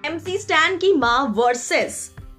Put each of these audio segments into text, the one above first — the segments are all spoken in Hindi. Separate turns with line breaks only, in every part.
एमसी स्टैन की मां वर्सेस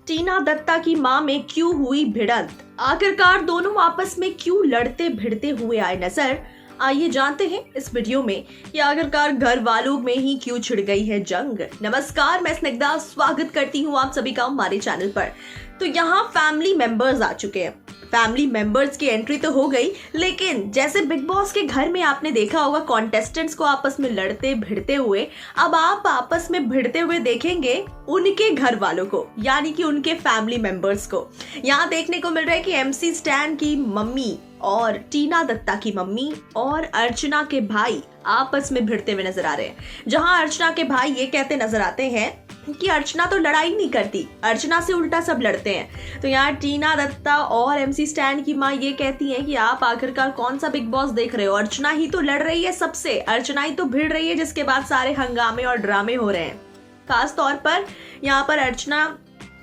टीना दत्ता की मां में क्यों हुई भिड़ंत? आखिरकार दोनों आपस में क्यों लड़ते भिड़ते हुए आए नजर? आइए जानते हैं इस वीडियो में कि आखिरकार घर वालों में ही क्यों छिड़ गई है जंग। नमस्कार, मैं स्निग्धा स्वागत करती हूँ आप सभी का हमारे चैनल पर। तो यहाँ फैमिली मेंबर्स आ चुके हैं। फैमिली मेंबर्स की एंट्री तो हो गई, लेकिन जैसे बिग बॉस के घर में आपने देखा होगा कॉन्टेस्टेंट्स को आपस में लड़ते भिड़ते हुए, अब आप आपस में भिड़ते हुए देखेंगे उनके घर वालों को, यानी कि उनके फैमिली मेंबर्स को। यहाँ देखने को मिल रहा है कि एमसी स्टैन की मम्मी और टीना दत्ता की मम्मी और अर्चना के भाई आपस में भिड़ते हुए नजर आ रहे हैं। जहां अर्चना के भाई ये कहते नजर आते हैं कि अर्चना तो लड़ाई नहीं करती, अर्चना से उल्टा सब लड़ते हैं। तो यहाँ टीना दत्ता और एमसी स्टैन की माँ ये कहती हैं कि आप आखिरकार कौन सा बिग बॉस देख रहे हो, अर्चना ही तो लड़ रही है सबसे, अर्चना ही तो भिड़ रही है, जिसके बाद सारे हंगामे और ड्रामे हो रहे हैं। खास तौर पर यहाँ पर अर्चना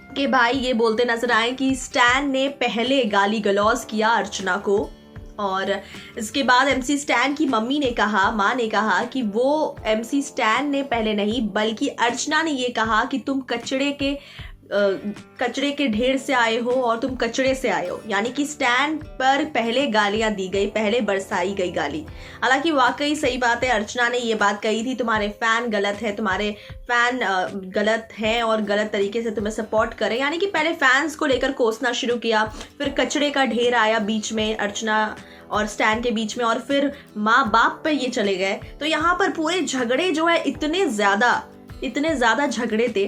के भाई ये बोलते नजर आए कि स्टैन ने पहले गाली गलौज किया अर्चना को, और इसके बाद एमसी स्टैन की मम्मी ने कहा, माँ ने कहा कि वो एमसी स्टैन ने पहले नहीं बल्कि अर्चना ने ये कहा कि तुम कचड़े के ढेर से आए हो और तुम कचड़े से आए हो, यानी कि स्टैन पर पहले गालियां दी गई, पहले बरसाई गई गाली। हालांकि वाकई सही बात है, अर्चना ने ये बात कही थी तुम्हारे फैन गलत है, तुम्हारे फैन गलत हैं और गलत तरीके से तुम्हें सपोर्ट करें, यानी कि पहले फैंस को लेकर कोसना शुरू किया, फिर कचड़े का ढेर आया बीच में अर्चना और स्टैन के बीच में, और फिर माँ बाप पे ये चले गए। तो यहाँ पर पूरे झगड़े जो है इतने ज्यादा झगड़े थे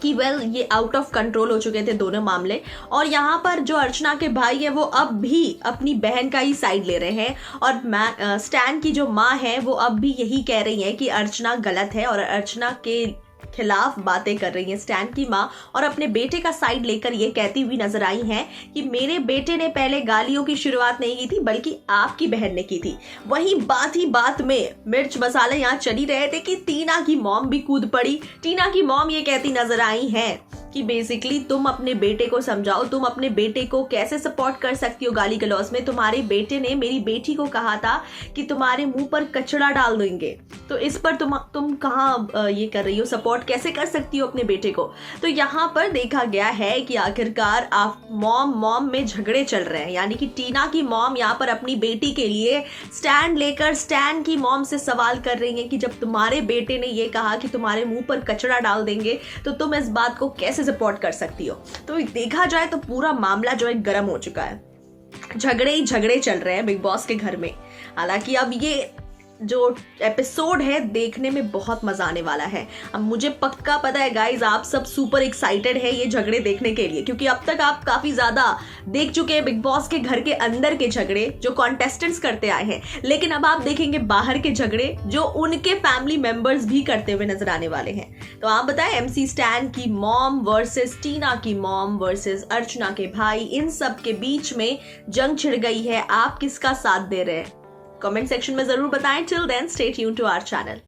कि ये आउट ऑफ कंट्रोल हो चुके थे दोनों मामले। और यहाँ पर जो अर्चना के भाई है वो अब भी अपनी बहन का ही साइड ले रहे हैं, और स्टैन की जो माँ है वो अब भी यही कह रही है कि अर्चना गलत है और अर्चना के खिलाफ बातें कर रही है स्टैन की माँ, और अपने बेटे का साइड लेकर ये कहती हुई नजर आई हैं कि मेरे बेटे ने पहले गालियों की शुरुआत नहीं की थी बल्कि आपकी बहन ने की थी। वहीं बात ही बात में मिर्च मसाले यहाँ चली रहे थे कि टीना की मॉम भी कूद पड़ी। टीना की मॉम ये कहती नजर आई हैं कि बेसिकली तुम अपने बेटे को समझाओ, तुम अपने बेटे को कैसे सपोर्ट कर सकती हो गाली गलौज में। तुम्हारे बेटे ने मेरी बेटी को कहा था कि तुम्हारे मुंह पर कचड़ा डाल देंगे, तो इस पर तुम कहाँ ये कर रही हो, सपोर्ट कैसे कर सकती हो अपने बेटे को। तो यहाँ पर देखा गया है कि आखिरकार आप मॉम में झगड़े चल रहे हैं, यानी कि टीना की मॉम यहाँ पर अपनी बेटी के लिए स्टैंड लेकर स्टैन की मॉम से सवाल कर रही है कि जब तुम्हारे बेटे ने ये कहा कि तुम्हारे मुंह पर कचड़ा डाल देंगे तो तुम इस बात को कैसे सपोर्ट कर सकती हो। तो देखा जाए तो पूरा मामला जो है गर्म हो चुका है, झगड़े ही झगड़े चल रहे हैं बिग बॉस के घर में। हालांकि अब ये जो एपिसोड है देखने में बहुत मजा आने वाला है। अब मुझे पक्का पता है गाइज आप सब सुपर एक्साइटेड है ये झगड़े देखने के लिए, क्योंकि अब तक आप काफी ज्यादा देख चुके हैं बिग बॉस के घर के अंदर के झगड़े जो कॉन्टेस्टेंट्स करते आए हैं, लेकिन अब आप देखेंगे बाहर के झगड़े जो उनके फैमिली मेंबर्स भी करते हुए नजर आने वाले हैं। तो आप बताएं, एमसी स्टैन की मॉम वर्सेस टीना की मॉम वर्सेस अर्चना के भाई, इन सब के बीच में जंग छिड़ गई है। आप किसका साथ दे रहे हैं? कमेंट सेक्शन में जरूर बताएं। Till then stay tuned to our channel.